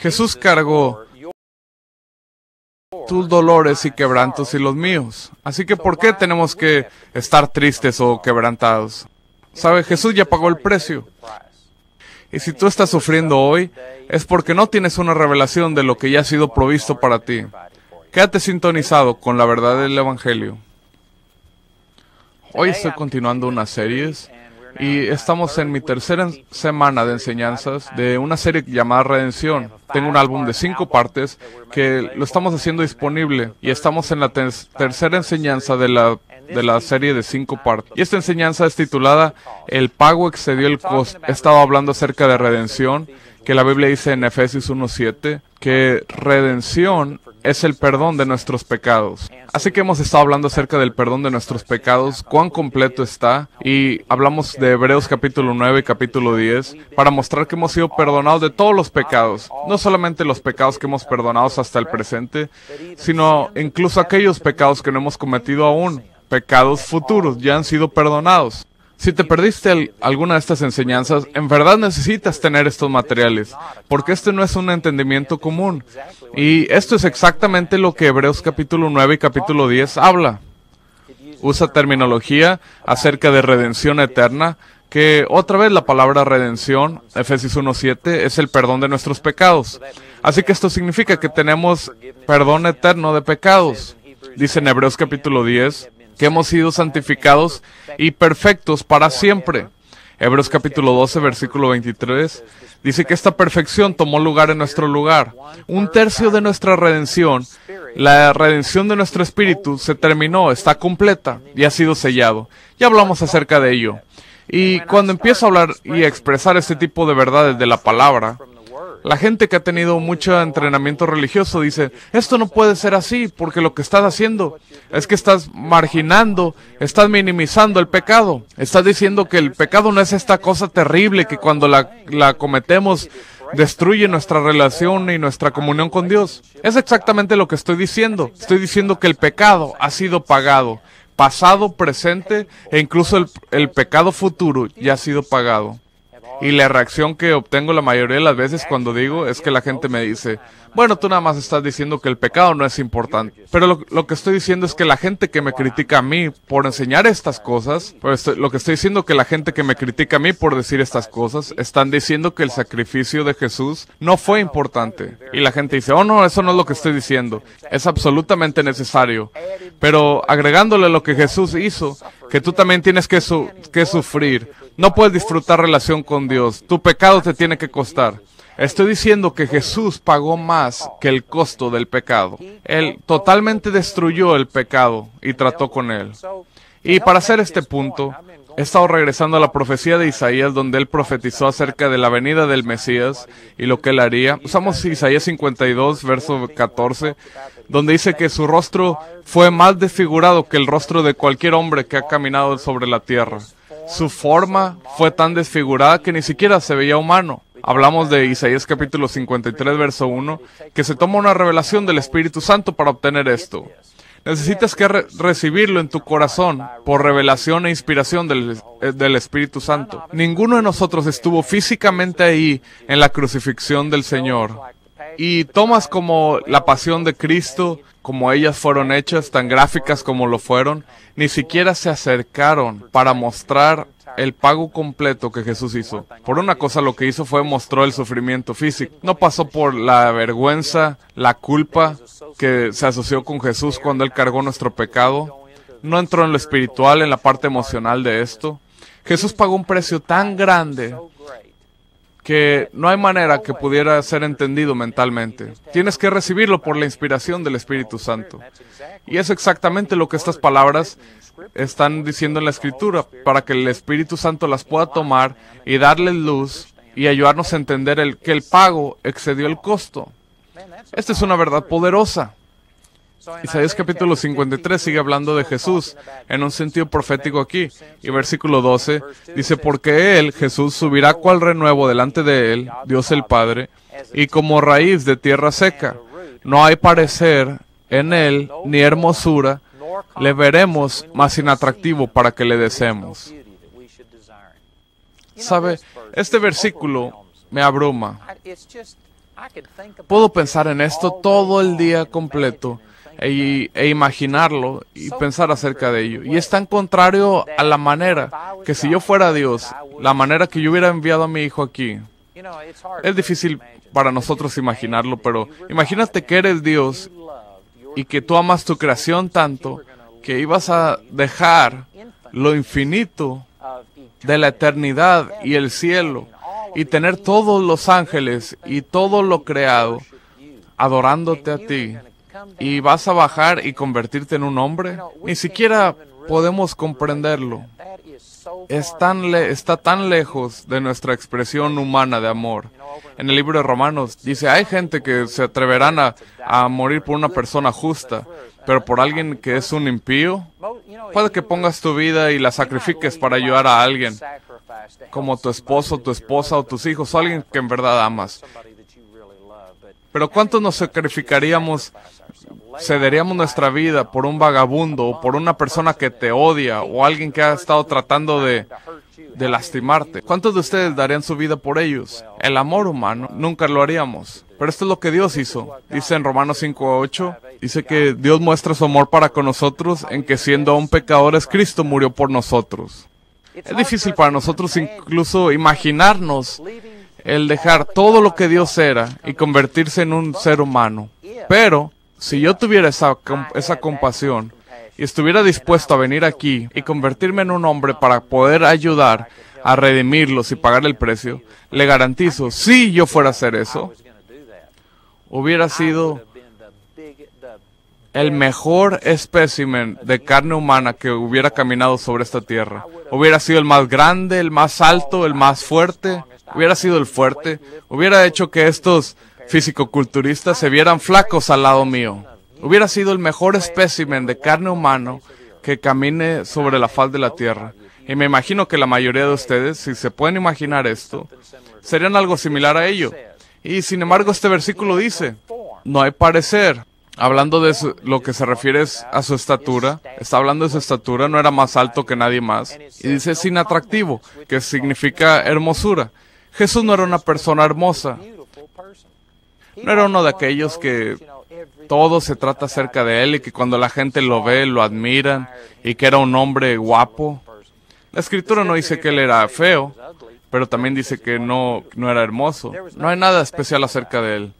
Jesús cargó tus dolores y quebrantos y los míos. Así que ¿por qué tenemos que estar tristes o quebrantados? ¿Sabe? Jesús ya pagó el precio. Y si tú estás sufriendo hoy, es porque no tienes una revelación de lo que ya ha sido provisto para ti. Quédate sintonizado con la verdad del Evangelio. Hoy estoy continuando unas series y estamos en mi tercera semana de enseñanzas de una serie llamada Redención. Tengo un álbum de 5 partes que lo estamos haciendo disponible y estamos en la tercera enseñanza de la serie de 5 partes. Y esta enseñanza es titulada El pago excedió el costo. He estado hablando acerca de redención, que la Biblia dice en Efesios 1:7, que redención es el perdón de nuestros pecados. Así que hemos estado hablando acerca del perdón de nuestros pecados, cuán completo está, y hablamos de Hebreos capítulo 9 y capítulo 10, para mostrar que hemos sido perdonados de todos los pecados, no solamente los pecados que hemos perdonado hasta el presente, sino incluso aquellos pecados que no hemos cometido aún, pecados futuros, ya han sido perdonados. Si te perdiste alguna de estas enseñanzas, en verdad necesitas tener estos materiales, porque este no es un entendimiento común. Y esto es exactamente lo que Hebreos capítulo 9 y capítulo 10 habla. Usa terminología acerca de redención eterna, que otra vez la palabra redención, Efesios 1:7, es el perdón de nuestros pecados. Así que esto significa que tenemos perdón eterno de pecados. Dice en Hebreos capítulo 10, que hemos sido santificados y perfectos para siempre. Hebreos capítulo 12, versículo 23, dice que esta perfección tomó lugar en nuestro lugar. 1/3 de nuestra redención, la redención de nuestro espíritu, se terminó, está completa y ha sido sellado. Ya hablamos acerca de ello. Y cuando empiezo a hablar y a expresar este tipo de verdades de la palabra, la gente que ha tenido mucho entrenamiento religioso dice, esto no puede ser así, porque lo que estás haciendo es que estás marginando, estás minimizando el pecado. Estás diciendo que el pecado no es esta cosa terrible que cuando la cometemos destruye nuestra relación y nuestra comunión con Dios. Es exactamente lo que estoy diciendo. Estoy diciendo que el pecado ha sido pagado. Pasado, presente e incluso el pecado futuro ya ha sido pagado. Y la reacción que obtengo la mayoría de las veces cuando digo es que la gente me dice, bueno, tú nada más estás diciendo que el pecado no es importante. Pero lo que estoy diciendo es que la gente que me critica a mí por enseñar estas cosas, pues lo que estoy diciendo es que la gente que me critica a mí por decir estas cosas, están diciendo que el sacrificio de Jesús no fue importante. Y la gente dice, oh no, eso no es lo que estoy diciendo. Es absolutamente necesario. Pero agregándole lo que Jesús hizo, que tú también tienes que sufrir. No puedes disfrutar relación con Dios. Tu pecado te tiene que costar. Estoy diciendo que Jesús pagó más que el costo del pecado. Él totalmente destruyó el pecado y trató con él. Y para hacer este punto, he estado regresando a la profecía de Isaías, donde él profetizó acerca de la venida del Mesías y lo que él haría. Usamos Isaías 52, verso 14, donde dice que su rostro fue más desfigurado que el rostro de cualquier hombre que ha caminado sobre la tierra. Su forma fue tan desfigurada que ni siquiera se veía humano. Hablamos de Isaías capítulo 53, verso 1, que se toma una revelación del Espíritu Santo para obtener esto. Necesitas que recibirlo en tu corazón por revelación e inspiración del Espíritu Santo. Ninguno de nosotros estuvo físicamente ahí en la crucifixión del Señor. Y tomas como la pasión de Cristo, como ellas fueron hechas, tan gráficas como lo fueron, ni siquiera se acercaron para mostrar el pago completo que Jesús hizo. Por una cosa lo que hizo fue mostró el sufrimiento físico. No pasó por la vergüenza, la culpa que se asoció con Jesús cuando Él cargó nuestro pecado. No entró en lo espiritual, en la parte emocional de esto. Jesús pagó un precio tan grande que no hay manera que pudiera ser entendido mentalmente. Tienes que recibirlo por la inspiración del Espíritu Santo. Y es exactamente lo que estas palabras están diciendo en la Escritura, para que el Espíritu Santo las pueda tomar y darles luz y ayudarnos a entender que el pago excedió el costo. Esta es una verdad poderosa. Isaías capítulo 53 sigue hablando de Jesús en un sentido profético aquí. Y versículo 12 dice, porque Él, Jesús, subirá cual renuevo delante de Él, Dios el Padre, y como raíz de tierra seca. No hay parecer en Él, ni hermosura, le veremos más inatractivo para que le deseemos. ¿Sabe? Este versículo me abruma. Puedo pensar en esto todo el día completo e imaginarlo y pensar acerca de ello. Y es tan contrario a la manera que si yo fuera Dios, la manera que yo hubiera enviado a mi hijo aquí. Es difícil para nosotros imaginarlo, pero imagínate que eres Dios y que tú amas tu creación tanto que ibas a dejar lo infinito de la eternidad y el cielo y tener todos los ángeles y todo lo creado adorándote a ti, y vas a bajar y convertirte en un hombre. Ni siquiera podemos comprenderlo. Está tan lejos de nuestra expresión humana de amor. En el libro de Romanos dice, hay gente que se atreverán a morir por una persona justa, pero por alguien que es un impío, puede que pongas tu vida y la sacrifiques para ayudar a alguien, como tu esposo, tu esposa o tus hijos, o alguien que en verdad amas. Pero ¿cuántos nos sacrificaríamos, cederíamos nuestra vida por un vagabundo o por una persona que te odia o alguien que ha estado tratando de lastimarte? ¿Cuántos de ustedes darían su vida por ellos? El amor humano, nunca lo haríamos. Pero esto es lo que Dios hizo. Dice en Romanos 5:8, dice que Dios muestra su amor para con nosotros en que siendo aún pecadores, Cristo murió por nosotros. Es difícil para nosotros incluso imaginarnos el dejar todo lo que Dios era y convertirse en un ser humano. Pero si yo tuviera esa compasión y estuviera dispuesto a venir aquí y convertirme en un hombre para poder ayudar a redimirlos y pagar el precio, le garantizo, si yo fuera a hacer eso, hubiera sido el mejor espécimen de carne humana que hubiera caminado sobre esta tierra. Hubiera sido el más grande, el más alto, el más fuerte. Hubiera sido el fuerte. Hubiera hecho que estos fisicoculturistas se vieran flacos al lado mío. Hubiera sido el mejor espécimen de carne humano que camine sobre la faz de la tierra. Y me imagino que la mayoría de ustedes, si se pueden imaginar esto, serían algo similar a ello. Y sin embargo este versículo dice, no hay parecer. Hablando de lo que se refiere a su estatura, está hablando de su estatura, no era más alto que nadie más. Y dice sin atractivo, que significa hermosura. Jesús no era una persona hermosa. No era uno de aquellos que todo se trata acerca de él y que cuando la gente lo ve, lo admiran y que era un hombre guapo. La Escritura no dice que él era feo, pero también dice que no era hermoso. No hay nada especial acerca de él.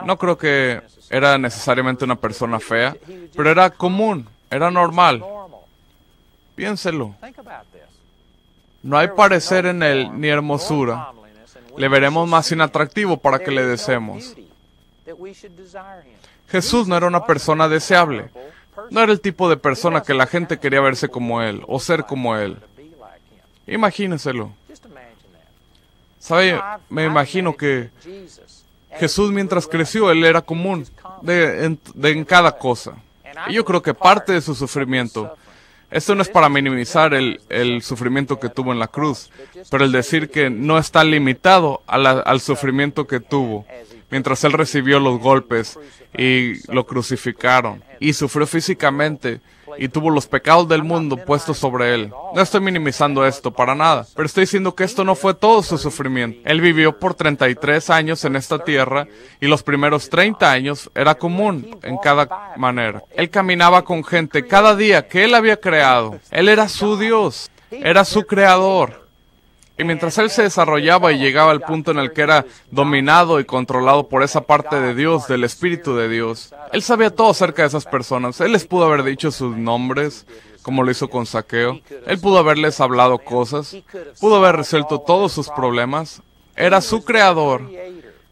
No creo que era necesariamente una persona fea, pero era común, era normal. Piénselo. No hay parecer en él ni hermosura. Le veremos más inatractivo para que le deseemos. Jesús no era una persona deseable. No era el tipo de persona que la gente quería verse como él o ser como él. Imagínenselo. ¿Sabe? Me imagino que Jesús mientras creció, él era común en cada cosa. Y yo creo que parte de su sufrimiento, esto no es para minimizar el sufrimiento que tuvo en la cruz, pero el decir que no está limitado al sufrimiento que tuvo mientras él recibió los golpes y lo crucificaron y sufrió físicamente y tuvo los pecados del mundo puestos sobre él. No estoy minimizando esto para nada, pero estoy diciendo que esto no fue todo su sufrimiento. Él vivió por 33 años en esta tierra y los primeros 30 años era común en cada manera. Él caminaba con gente cada día que él había creado. Él era su Dios, era su creador. Y mientras él se desarrollaba y llegaba al punto en el que era dominado y controlado por esa parte de Dios, del Espíritu de Dios, él sabía todo acerca de esas personas. Él les pudo haber dicho sus nombres, como lo hizo con Zaqueo. Él pudo haberles hablado cosas, pudo haber resuelto todos sus problemas. Era su creador,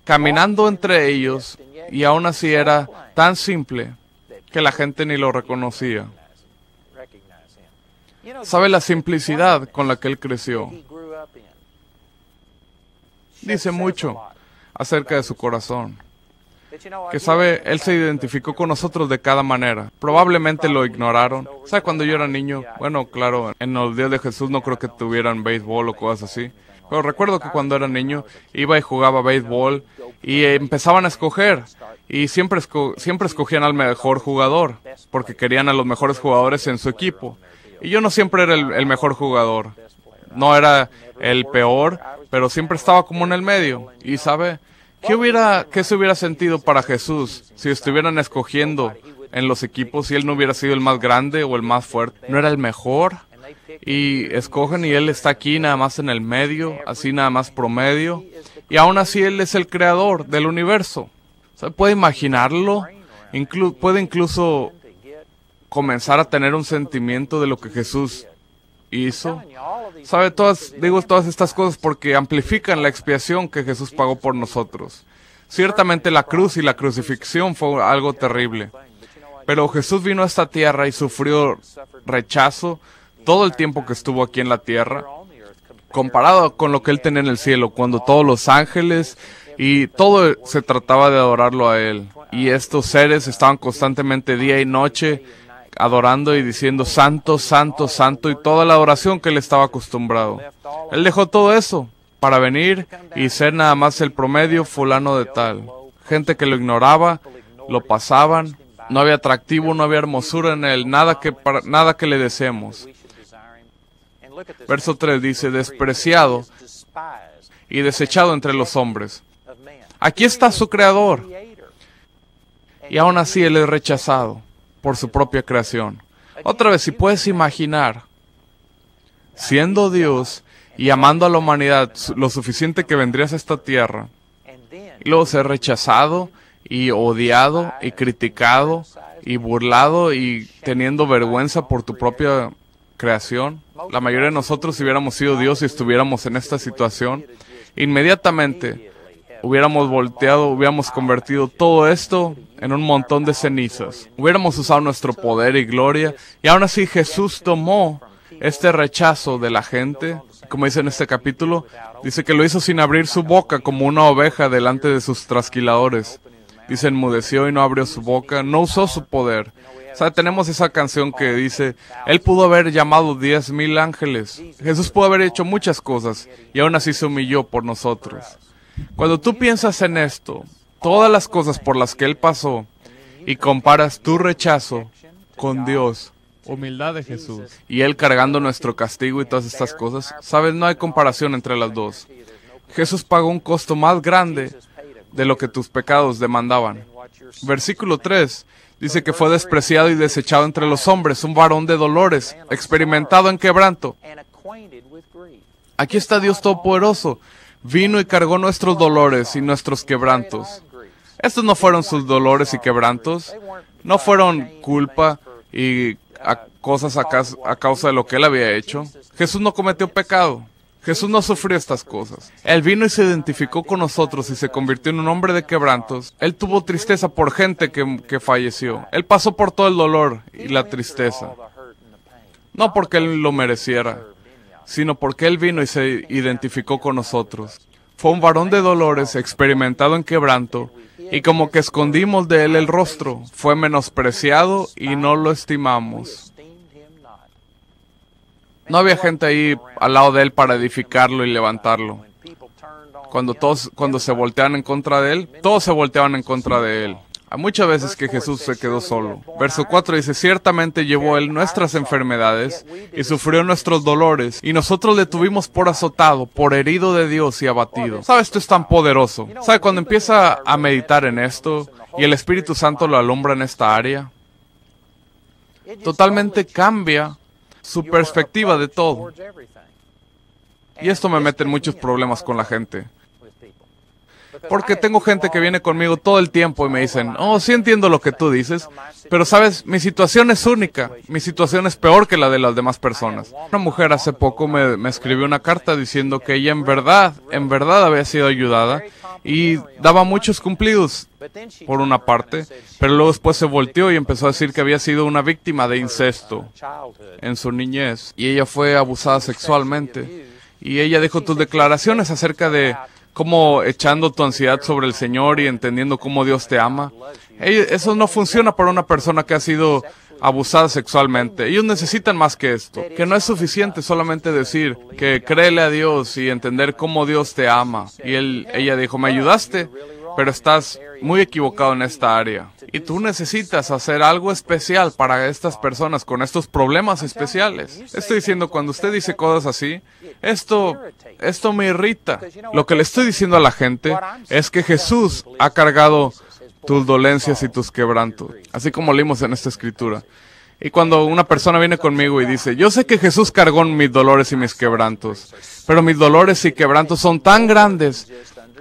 caminando entre ellos, y aún así era tan simple que la gente ni lo reconocía. ¿Sabe la simplicidad con la que él creció? Dice mucho acerca de su corazón. Que sabe, él se identificó con nosotros de cada manera. Probablemente lo ignoraron. ¿Sabe cuando yo era niño? Bueno, claro, en los días de Jesús no creo que tuvieran béisbol o cosas así. Pero recuerdo que cuando era niño iba y jugaba béisbol y empezaban a escoger. Y siempre escogían al mejor jugador, porque querían a los mejores jugadores en su equipo. Y yo no siempre era el mejor jugador. No era el peor, pero siempre estaba como en el medio. Y sabe, ¿Qué se hubiera sentido para Jesús si estuvieran escogiendo en los equipos y él no hubiera sido el más grande o el más fuerte? ¿No era el mejor? Y escogen y él está aquí nada más en el medio, así nada más promedio. Y aún así él es el creador del universo. ¿Sabe? ¿Puede imaginarlo? Puede incluso comenzar a tener un sentimiento de lo que Jesús hizo. ¿Sabe? Digo todas estas cosas porque amplifican la expiación que Jesús pagó por nosotros. Ciertamente la cruz y la crucifixión fue algo terrible. Pero Jesús vino a esta tierra y sufrió rechazo todo el tiempo que estuvo aquí en la tierra, comparado con lo que él tenía en el cielo, cuando todos los ángeles y todo se trataba de adorarlo a él. Y estos seres estaban constantemente día y noche adorando y diciendo santo, santo, santo, y toda la adoración que él estaba acostumbrado. Él dejó todo eso para venir y ser nada más el promedio fulano de tal. Gente que lo ignoraba, lo pasaban, no había atractivo, no había hermosura en él, nada que le deseemos. Verso 3 dice, despreciado y desechado entre los hombres. Aquí está su creador. Y aún así él es rechazado por su propia creación. Otra vez, si puedes imaginar, siendo Dios y amando a la humanidad lo suficiente que vendrías a esta tierra, y luego ser rechazado y odiado y criticado y burlado y teniendo vergüenza por tu propia creación. La mayoría de nosotros, si hubiéramos sido Dios y estuviéramos en esta situación, inmediatamente hubiéramos volteado, hubiéramos convertido todo esto en un montón de cenizas. Hubiéramos usado nuestro poder y gloria, y aún así Jesús tomó este rechazo de la gente, como dice en este capítulo, dice que lo hizo sin abrir su boca como una oveja delante de sus trasquiladores. Dice, enmudeció y no abrió su boca, no usó su poder. O sea, tenemos esa canción que dice, él pudo haber llamado 10,000 ángeles. Jesús pudo haber hecho muchas cosas y aún así se humilló por nosotros. Cuando tú piensas en esto, todas las cosas por las que él pasó, y comparas tu rechazo con Dios, humildad de Jesús, y él cargando nuestro castigo y todas estas cosas, sabes, no hay comparación entre las dos. Jesús pagó un costo más grande de lo que tus pecados demandaban. Versículo 3 dice que fue despreciado y desechado entre los hombres, un varón de dolores, experimentado en quebranto. Aquí está Dios Todopoderoso. Vino y cargó nuestros dolores y nuestros quebrantos. Estos no fueron sus dolores y quebrantos. No fueron culpa y cosas a causa de lo que él había hecho. Jesús no cometió pecado. Jesús no sufrió estas cosas. Él vino y se identificó con nosotros y se convirtió en un hombre de quebrantos. Él tuvo tristeza por gente que falleció. Él pasó por todo el dolor y la tristeza. No porque él lo mereciera, sino porque él vino y se identificó con nosotros. Fue un varón de dolores, experimentado en quebranto, y como que escondimos de él el rostro. Fue menospreciado y no lo estimamos. No había gente ahí al lado de él para edificarlo y levantarlo. Cuando se volteaban en contra de él, todos se volteaban en contra de él. Hay muchas veces que Jesús se quedó solo. Verso 4 dice, ciertamente llevó él nuestras enfermedades y sufrió nuestros dolores, y nosotros le tuvimos por azotado, por herido de Dios y abatido. ¿Sabe? Esto es tan poderoso. ¿Sabe? Cuando empieza a meditar en esto y el Espíritu Santo lo alumbra en esta área, totalmente cambia su perspectiva de todo. Y esto me mete en muchos problemas con la gente. Porque tengo gente que viene conmigo todo el tiempo y me dicen, oh, sí entiendo lo que tú dices, pero sabes, mi situación es única, mi situación es peor que la de las demás personas. Una mujer hace poco me escribió una carta diciendo que ella en verdad había sido ayudada y daba muchos cumplidos por una parte, pero luego después se volteó y empezó a decir que había sido una víctima de incesto en su niñez y ella fue abusada sexualmente. Y ella dijo tus declaraciones acerca de cómo echando tu ansiedad sobre el Señor y entendiendo cómo Dios te ama. Eso no funciona para una persona que ha sido abusada sexualmente. Ellos necesitan más que esto. Que no es suficiente solamente decir que créele a Dios y entender cómo Dios te ama. Y ella dijo, ¿me ayudaste? pero estás muy equivocado en esta área. Y tú necesitas hacer algo especial para estas personas con estos problemas especiales. Estoy diciendo, cuando usted dice cosas así, esto me irrita. Lo que le estoy diciendo a la gente es que Jesús ha cargado tus dolencias y tus quebrantos, así como leímos en esta escritura. Y cuando una persona viene conmigo y dice, yo sé que Jesús cargó mis dolores y mis quebrantos, pero mis dolores y quebrantos son tan grandes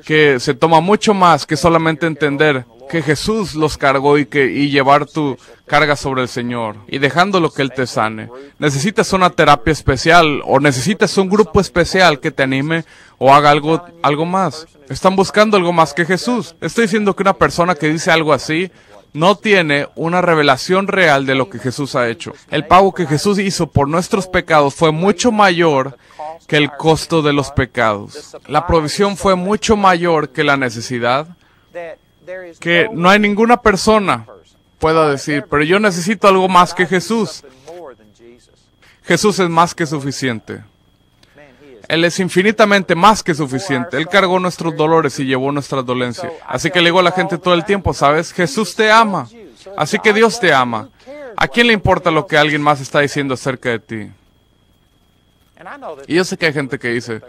que se toma mucho más que solamente entender que Jesús los cargó y llevar tu carga sobre el Señor y dejándolo que Él te sane. Necesitas una terapia especial o necesitas un grupo especial que te anime o haga algo más. Están buscando algo más que Jesús. Estoy diciendo que una persona que dice algo así no tiene una revelación real de lo que Jesús ha hecho. El pago que Jesús hizo por nuestros pecados fue mucho mayor que el costo de los pecados. La provisión fue mucho mayor que la necesidad, que no hay ninguna persona pueda decir, pero yo necesito algo más que Jesús. Jesús es más que suficiente. Él es infinitamente más que suficiente. Él cargó nuestros dolores y llevó nuestras dolencias. Así que le digo a la gente todo el tiempo, ¿sabes? Jesús te ama. Así que Dios te ama. ¿A quién le importa lo que alguien más está diciendo acerca de ti? Y yo sé que hay gente que dice,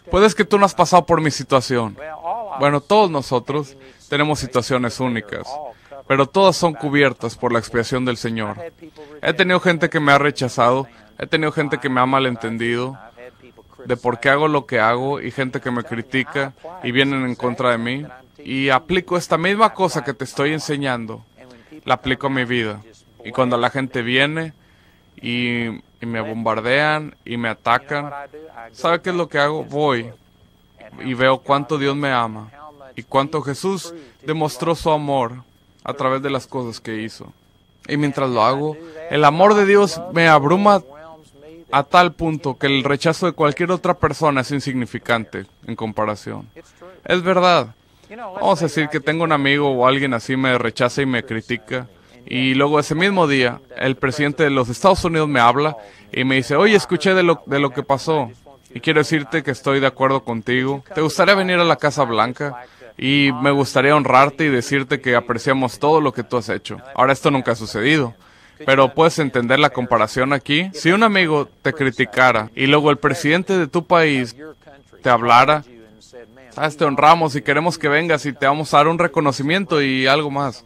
puedes que tú no has pasado por mi situación. Bueno, todos nosotros tenemos situaciones únicas, pero todas son cubiertas por la expiación del Señor. He tenido gente que me ha rechazado, he tenido gente que me ha malentendido de por qué hago lo que hago y gente que me critica y vienen en contra de mí. Y aplico esta misma cosa que te estoy enseñando, la aplico a mi vida. Y cuando la gente viene y me bombardean y me atacan, ¿sabe qué es lo que hago? Voy y veo cuánto Dios me ama y cuánto Jesús demostró su amor a través de las cosas que hizo. Y mientras lo hago, el amor de Dios me abruma a tal punto que el rechazo de cualquier otra persona es insignificante en comparación. Es verdad. Vamos a decir que tengo un amigo o alguien así me rechaza y me critica, y luego ese mismo día el presidente de los Estados Unidos me habla y me dice, oye, escuché de lo que pasó y quiero decirte que estoy de acuerdo contigo. ¿Te gustaría venir a la Casa Blanca? Y me gustaría honrarte y decirte que apreciamos todo lo que tú has hecho. Ahora, esto nunca ha sucedido, pero puedes entender la comparación aquí. Si un amigo te criticara y luego el presidente de tu país te hablara, sabes, te honramos y queremos que vengas y te vamos a dar un reconocimiento y algo más.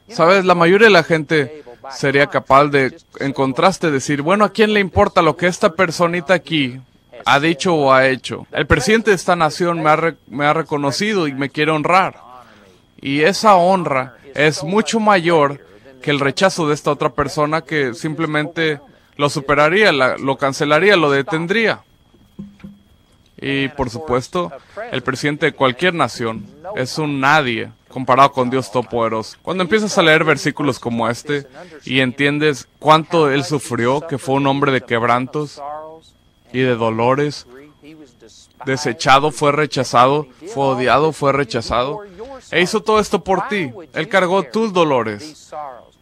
Sabes, la mayoría de la gente sería capaz de, en contraste, decir, bueno, ¿a quién le importa lo que esta personita aquí ha dicho o ha hecho? El presidente de esta nación me ha reconocido y me quiere honrar. Y esa honra es mucho mayor que el rechazo de esta otra persona que simplemente lo superaría, lo cancelaría, lo detendría. Y por supuesto, el presidente de cualquier nación es un nadie comparado con Dios Todopoderoso. Cuando empiezas a leer versículos como este y entiendes cuánto Él sufrió, que fue un hombre de quebrantos y de dolores, desechado, fue rechazado, fue odiado, fue rechazado, e hizo todo esto por ti. Él cargó tus dolores.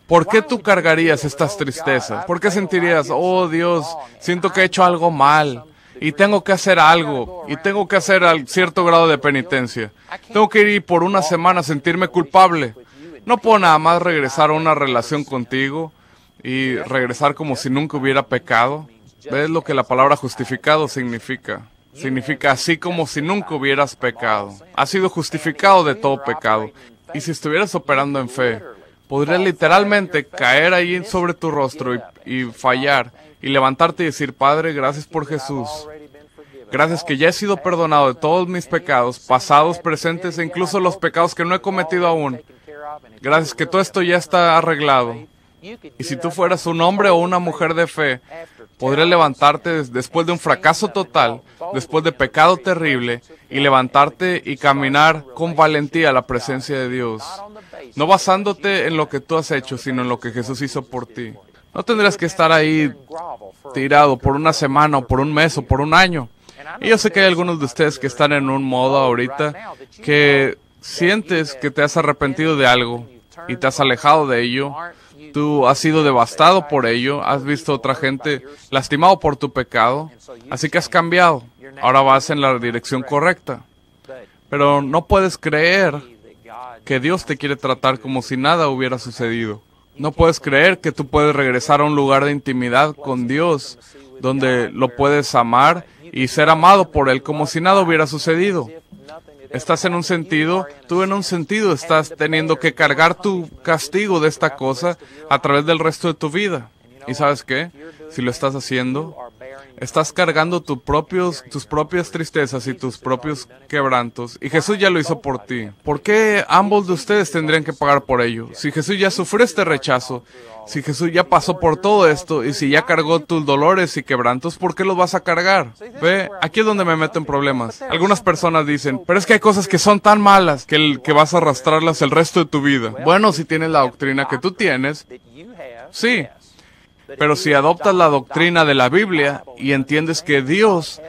¿Por qué tú cargarías estas tristezas? ¿Por qué sentirías, oh Dios, siento que he hecho algo mal y tengo que hacer algo y tengo que hacer cierto grado de penitencia? Tengo que ir por una semana a sentirme culpable. No puedo nada más regresar a una relación contigo y regresar como si nunca hubiera pecado. ¿Ves lo que la palabra justificado significa? Significa así como si nunca hubieras pecado. Has sido justificado de todo pecado. Y si estuvieras operando en fe, podrías literalmente caer ahí sobre tu rostro y fallar y levantarte y decir, Padre, gracias por Jesús. Gracias que ya he sido perdonado de todos mis pecados, pasados, presentes e incluso los pecados que no he cometido aún. Gracias que todo esto ya está arreglado. Y si tú fueras un hombre o una mujer de fe, podrías levantarte después de un fracaso total, después de pecado terrible, y levantarte y caminar con valentía a la presencia de Dios. No basándote en lo que tú has hecho, sino en lo que Jesús hizo por ti. No tendrás que estar ahí tirado por una semana, o por un mes, o por un año. Y yo sé que hay algunos de ustedes que están en un modo ahorita que sientes que te has arrepentido de algo y te has alejado de ello. Tú has sido devastado por ello, has visto a otra gente lastimado por tu pecado, así que has cambiado. Ahora vas en la dirección correcta. Pero no puedes creer que Dios te quiere tratar como si nada hubiera sucedido. No puedes creer que tú puedes regresar a un lugar de intimidad con Dios, donde lo puedes amar y ser amado por Él como si nada hubiera sucedido. Estás en un sentido, tú en un sentido estás teniendo que cargar tu castigo de esta cosa a través del resto de tu vida. ¿Y sabes qué? Si lo estás haciendo, estás cargando tus propias tristezas y tus propios quebrantos. Y Jesús ya lo hizo por ti. ¿Por qué ambos de ustedes tendrían que pagar por ello? Si Jesús ya sufrió este rechazo, si Jesús ya pasó por todo esto, y si ya cargó tus dolores y quebrantos, ¿por qué los vas a cargar? Ve, aquí es donde me meto en problemas. Algunas personas dicen, pero es que hay cosas que son tan malas que vas a arrastrarlas el resto de tu vida. Bueno, si tienes la doctrina que tú tienes, sí. Pero si adoptas la doctrina de la Biblia y entiendes que Dios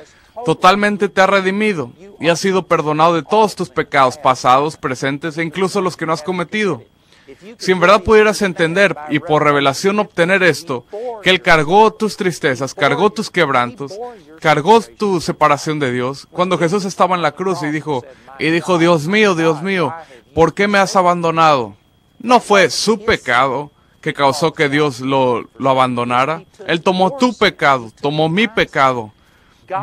totalmente te ha redimido y has sido perdonado de todos tus pecados pasados, presentes e incluso los que no has cometido. Si en verdad pudieras entender y por revelación obtener esto, que Él cargó tus tristezas, cargó tus quebrantos, cargó tu separación de Dios, cuando Jesús estaba en la cruz y dijo, Dios mío, ¿por qué me has abandonado? No fue su pecado que causó que Dios lo abandonara. Él tomó tu pecado, tomó mi pecado.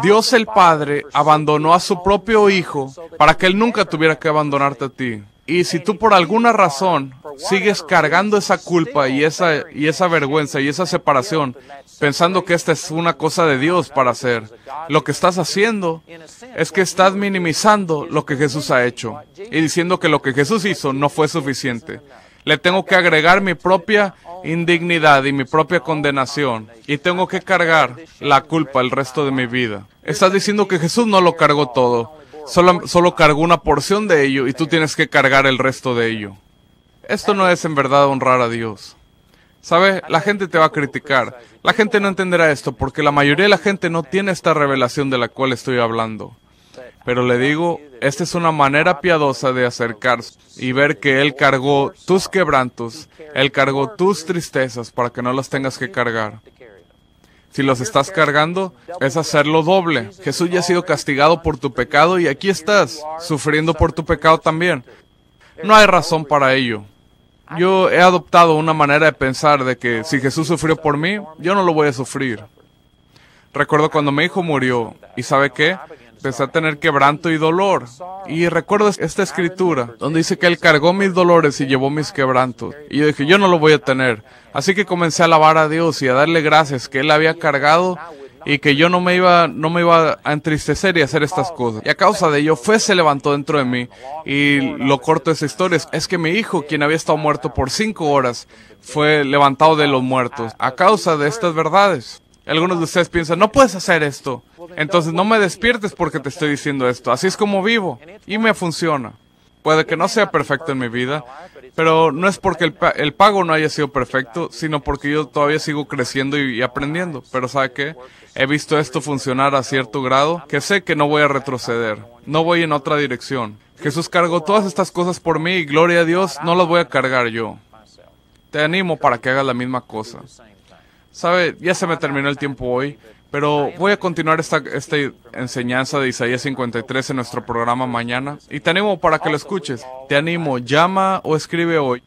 Dios el Padre abandonó a su propio Hijo para que Él nunca tuviera que abandonarte a ti. Y si tú por alguna razón sigues cargando esa culpa y esa vergüenza y esa separación, pensando que esta es una cosa de Dios para hacer, lo que estás haciendo es que estás minimizando lo que Jesús ha hecho y diciendo que lo que Jesús hizo no fue suficiente. Le tengo que agregar mi propia indignidad y mi propia condenación. Y tengo que cargar la culpa el resto de mi vida. Estás diciendo que Jesús no lo cargó todo. Solo cargó una porción de ello y tú tienes que cargar el resto de ello. Esto no es en verdad honrar a Dios. ¿Sabe? La gente te va a criticar. La gente no entenderá esto porque la mayoría de la gente no tiene esta revelación de la cual estoy hablando. Pero le digo, esta es una manera piadosa de acercarse y ver que Él cargó tus quebrantos, Él cargó tus tristezas para que no las tengas que cargar. Si los estás cargando, es hacerlo doble. Jesús ya ha sido castigado por tu pecado y aquí estás, sufriendo por tu pecado también. No hay razón para ello. Yo he adoptado una manera de pensar de que si Jesús sufrió por mí, yo no lo voy a sufrir. Recuerdo cuando mi hijo murió, ¿y sabe qué? Empecé a tener quebranto y dolor. Y recuerdo esta escritura, donde dice que Él cargó mis dolores y llevó mis quebrantos. Y yo dije, yo no lo voy a tener. Así que comencé a alabar a Dios y a darle gracias que Él había cargado y que yo no me iba a entristecer y a hacer estas cosas. Y a causa de ello, se levantó dentro de mí. Y lo corto de esa historia es que mi hijo, quien había estado muerto por 5 horas, fue levantado de los muertos a causa de estas verdades. Algunos de ustedes piensan, no puedes hacer esto. Entonces no me despiertes porque te estoy diciendo esto. Así es como vivo. Y me funciona. Puede que no sea perfecto en mi vida, pero no es porque el pago no haya sido perfecto, sino porque yo todavía sigo creciendo y aprendiendo. Pero ¿sabe qué? He visto esto funcionar a cierto grado que sé que no voy a retroceder. No voy en otra dirección. Jesús cargó todas estas cosas por mí y gloria a Dios, no las voy a cargar yo. Te animo para que hagas la misma cosa. ¿Sabe? Ya se me terminó el tiempo hoy, pero voy a continuar esta enseñanza de Isaías 53 en nuestro programa mañana. Y te animo para que lo escuches. Te animo, llama o escribe hoy.